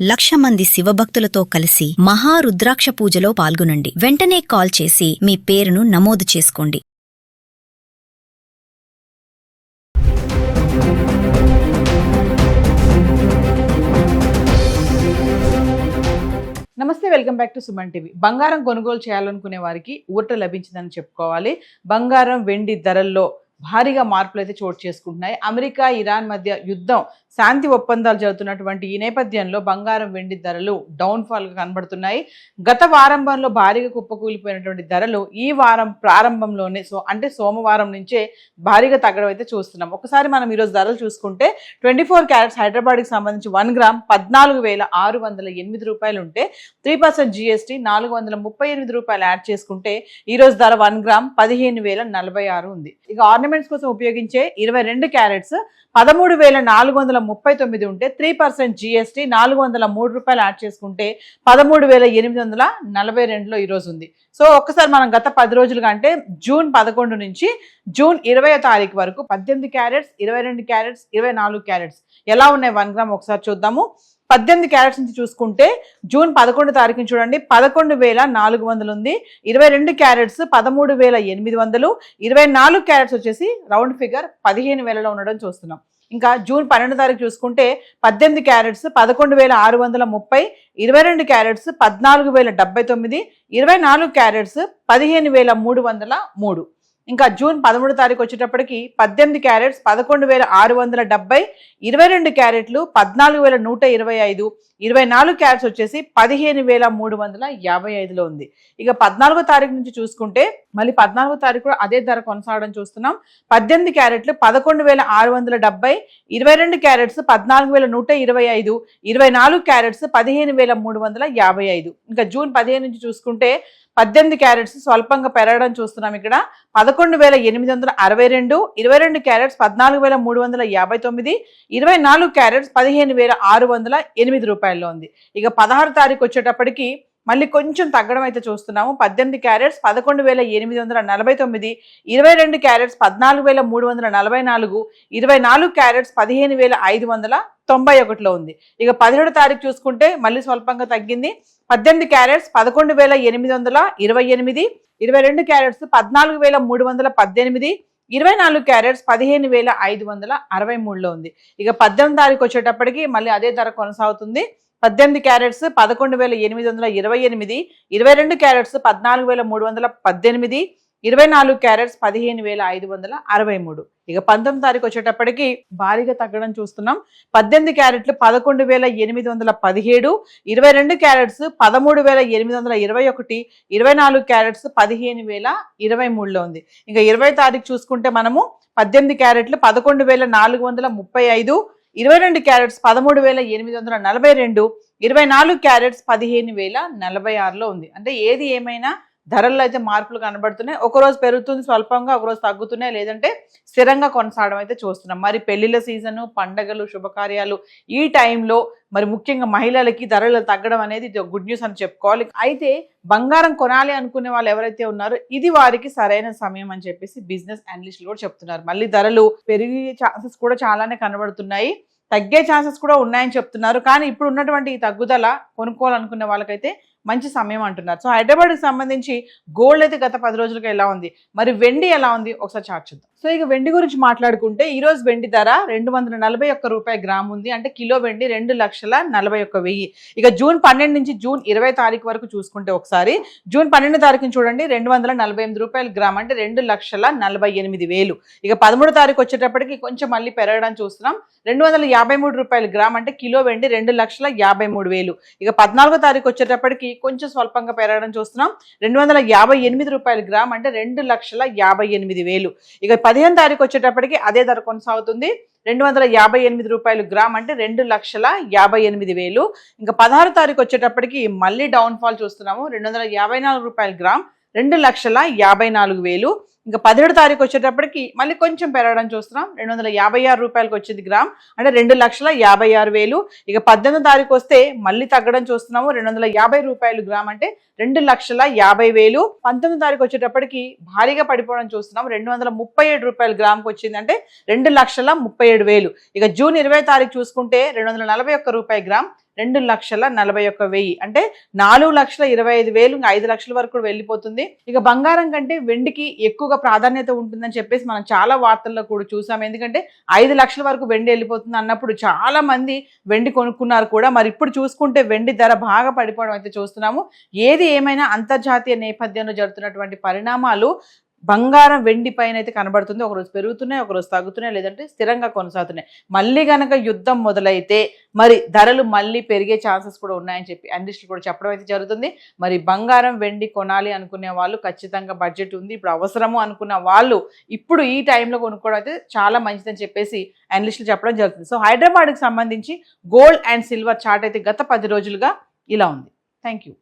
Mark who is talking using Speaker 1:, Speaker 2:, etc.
Speaker 1: 1,00,000 మంది శివభక్తులతో కలిసి మహారుద్రాక్ష పూజలో పాల్గొనండి. వెంటనే కాల్ చేసి మీ పేరును నమోదు చేసుకోండి.
Speaker 2: నమస్తే, welcome back to Suman TV. బంగారం కొనుగోలు చేయాలనుకునే వారికి ఊరట లభించిందని చెప్పుకోవాలి. బంగారం వెండి ధరల్లో భారీగా మార్పులు అయితే చోటు చేసుకుంటున్నాయి. అమెరికా ఇరాన్ మధ్య యుద్ధం, శాంతి ఒప్పందాలు జరుగుతున్నటువంటి ఈ నేపథ్యంలో బంగారం వెండి ధరలు డౌన్ఫాల్గా కనబడుతున్నాయి. గత వారంభంలో భారీగా కుప్పకూలిపోయినటువంటి ధరలు ఈ వారం ప్రారంభంలోనే అంటే సోమవారం నుంచే భారీగా తగ్గడం అయితే చూస్తున్నాం. ఒకసారి మనం ఈరోజు ధరలు చూసుకుంటే 24 క్యారెట్స్ హైదరాబాద్కి సంబంధించి 1 గ్రామ్ 14,608 రూపాయలు ఉంటే 3% GST 438 రూపాయలు యాడ్ చేసుకుంటే ఈరోజు ధర 1 గ్రామ్ 15,046 ఉంది. ఇక ఆర్నమెంట్స్ కోసం ఉపయోగించే 22 క్యారెట్స్ 13,439 ఉంటే 3% GST 403 రూపాయలు యాడ్ చేసుకుంటే 13,842లో ఈరోజు ఉంది. సో ఒక్కసారి మనం గత 10 రోజులుగా అంటే జూన్ 11 నుంచి జూన్ 20వ తారీఖు వరకు 18 క్యారెట్స్, 22 క్యారెట్స్, 24 క్యారెట్స్ ఎలా ఉన్నాయి 1 గ్రామ్ ఒకసారి చూద్దాము. 18 క్యారెట్స్ నుంచి చూసుకుంటే జూన్ 11 తారీఖుని చూడండి 11,400 ఉంది. 22 క్యారెట్స్ 13,800, 24 క్యారెట్స్ వచ్చేసి రౌండ్ ఫిగర్ 15,000లో ఉండడం చూస్తున్నాం. ఇంకా జూన్ 12 తారీఖు చూసుకుంటే 18 క్యారెట్స్ 11,630, 22 క్యారెట్స్ 14,079, 24 క్యారెట్స్ 15,303. ఇంకా జూన్ 13 తారీఖు వచ్చేటప్పటికి 18 క్యారెట్స్ 11,670, 22 క్యారెట్లు 14,125, 24 క్యారెట్స్ వచ్చేసి 15,355లో ఉంది. ఇక 14వ తారీఖు నుంచి చూసుకుంటే మళ్ళీ 14వ తారీఖు కూడా అదే ధర కొనసాగడం చూస్తున్నాం. 18 క్యారెట్లు 11,670, 22 క్యారెట్స్ 14,125, 24 క్యారెట్స్ 15,355. ఇంకా జూన్ 15 నుంచి చూసుకుంటే 18 క్యారెట్స్ స్వల్పంగా పెరగడం చూస్తున్నాం. ఇక్కడ 11,862, 22 క్యారెట్స్ 14,359, 24 క్యారెట్స్ 15,608 రూపాయల్లో ఉంది. ఇక 16 తారీఖు వచ్చేటప్పటికి మళ్ళీ కొంచెం తగ్గడం అయితే చూస్తున్నాము. 18 క్యారెట్స్ 11,849, 22 క్యారెట్స్ 14,344, 24 క్యారెట్స్ 15,591లో ఉంది. ఇక 17 తారీఖు చూసుకుంటే మళ్ళీ స్వల్పంగా తగ్గింది. 18 క్యారెట్స్ 11,828, 22 క్యారెట్స్ 14,318, 24 క్యారెట్స్ 15,563లో ఉంది. ఇక 18 తారీఖు వచ్చేటప్పటికి మళ్ళీ అదే ధర కొనసాగుతుంది. 18 క్యారెట్స్ 11,828, 22 క్యారెట్స్ 14,318, 24 క్యారెట్స్ 15,563. ఇక 19 తారీఖు వచ్చేటప్పటికి భారీగా తగ్గడం చూస్తున్నాం. 18 క్యారెట్లు 11,817, 22 క్యారెట్స్ 13,821, 24 క్యారెట్స్ 15,023లో ఉంది. ఇంకా 20 తారీఖు చూసుకుంటే మనము 18 క్యారెట్లు 11,435, 22 క్యారెట్స్ 13,842, 24 క్యారెట్స్ 15,046లో ఉంది. అంటే ఏది ఏమైనా ధరల్లో అయితే మార్పులు కనబడుతున్నాయి. ఒకరోజు పెరుగుతుంది స్వల్పంగా, ఒకరోజు తగ్గుతున్నాయి, లేదంటే స్థిరంగా కొనసాగడం అయితే చూస్తున్నాం. మరి పెళ్లిళ్ళ సీజను, పండగలు, శుభకార్యాలు ఈ టైంలో మరి ముఖ్యంగా మహిళలకి ధరలు తగ్గడం అనేది గుడ్ న్యూస్ అని చెప్పుకోవాలి. అయితే బంగారం కొనాలి అనుకునే వాళ్ళు ఎవరైతే ఉన్నారో ఇది వారికి సరైన సమయం అని చెప్పేసి బిజినెస్ అనలిస్టులు కూడా చెప్తున్నారు. మళ్ళీ ధరలు పెరిగే ఛాన్సెస్ కూడా చాలానే కనబడుతున్నాయి, తగ్గే ఛాన్సెస్ కూడా ఉన్నాయని చెప్తున్నారు. కానీ ఇప్పుడు ఉన్నటువంటి ఈ తగ్గుదల కొనుక్కోవాలనుకునే వాళ్ళకైతే మంచి సమయం అంటున్నారు. సో హైదరాబాద్కి సంబంధించి గోల్డ్ అయితే గత 10 రోజులుగా ఎలా ఉంది, మరి వెండి ఎలా ఉంది ఒకసారి చార్ట్ చూద్దాం. సో ఇక వెండి గురించి మాట్లాడుకుంటే ఈ రోజు వెండి ధర 241 రూపాయల గ్రామ్ ఉంది. అంటే కిలో వెండి 2,41,000. ఇక జూన్ 12 నుంచి జూన్ 20 తారీఖు వరకు చూసుకుంటే ఒకసారి జూన్ 12 తారీఖుని చూడండి 248 రూపాయల గ్రామ్ అంటే 2,48,000. ఇక 13 తారీఖు వచ్చేటప్పటికి కొంచెం మళ్ళీ పెరగడం చూస్తున్నాం. 253 రూపాయల గ్రామ్ అంటే కిలో వెండి 2,53,000. ఇక 14వ తారీఖు వచ్చేటప్పటికి కొంచెం స్వల్పంగా పెరగడం చూస్తున్నాం. 258 రూపాయల గ్రామ్ అంటే 2,58,000. ఇక 15 తారీఖు వచ్చేటప్పటికి అదే ధర కొనసాగుతుంది. 258 రూపాయలు గ్రామ్ అంటే 2,58,000. ఇంకా 16 తారీఖు వచ్చేటప్పటికి మళ్ళీ డౌన్ ఫాల్ చూస్తున్నాము. 254 రూపాయల గ్రామ్ 2,54,000. ఇంకా 17 తారీఖు వచ్చేటప్పటికి మళ్ళీ కొంచెం పెరగడం చూస్తున్నాం. 256 రూపాయలకు వచ్చింది గ్రామ్ అంటే 2,56,000. ఇక 18 తారీఖు వస్తే మళ్ళీ తగ్గడం చూస్తున్నాము. 250 రూపాయలు గ్రామ్ అంటే 2,50,000. 19 తారీఖు వచ్చేటప్పటికి భారీగా పడిపోవడం చూస్తున్నాం. 237 రూపాయలు గ్రామ్కి వచ్చింది అంటే 2,37,000. ఇక జూన్ 20 తారీఖు చూసుకుంటే 241 రూపాయల గ్రామ్ 2,41,000 అంటే 4,25,000 ఇంకా 5 లక్షల వరకు కూడా వెళ్ళిపోతుంది. ఇక బంగారం కంటే వెండికి ఎక్కువగా ప్రాధాన్యత ఉంటుందని చెప్పేసి మనం చాలా వార్తల్లో కూడా చూసాం. ఎందుకంటే 5 లక్షల వరకు వెండి వెళ్ళిపోతుంది అన్నప్పుడు చాలా మంది వెండి కొనుక్కున్నారు కూడా. మరి ఇప్పుడు చూసుకుంటే వెండి ధర బాగా పడిపోవడం అయితే చూస్తున్నాము. ఏది ఏమైనా అంతర్జాతీయ నేపథ్యంలో జరుగుతున్నటువంటి పరిణామాలు బంగారం వెండి పైన అయితే కనబడుతుంది. ఒకరోజు పెరుగుతున్నాయి, ఒకరోజు తగ్గుతున్నాయి, లేదంటే స్థిరంగా కొనసాగుతున్నాయి. మళ్ళీ గనక యుద్ధం మొదలైతే మరి ధరలు మళ్ళీ పెరిగే ఛాన్సెస్ కూడా ఉన్నాయని చెప్పి అనలిస్టులు కూడా చెప్పడం అయితే జరుగుతుంది. మరి బంగారం వెండి కొనాలి అనుకునే వాళ్ళు ఖచ్చితంగా బడ్జెట్ ఉంది, ఇప్పుడు అవసరము అనుకున్న వాళ్ళు ఇప్పుడు ఈ టైంలో కొనుక్కోవడం అయితే చాలా మంచిదని చెప్పేసి అనలిస్టులు చెప్పడం జరుగుతుంది. సో హైదరాబాద్కి సంబంధించి గోల్డ్ అండ్ సిల్వర్ చార్ట్ అయితే గత 10 రోజులుగా ఇలా ఉంది. Thank you.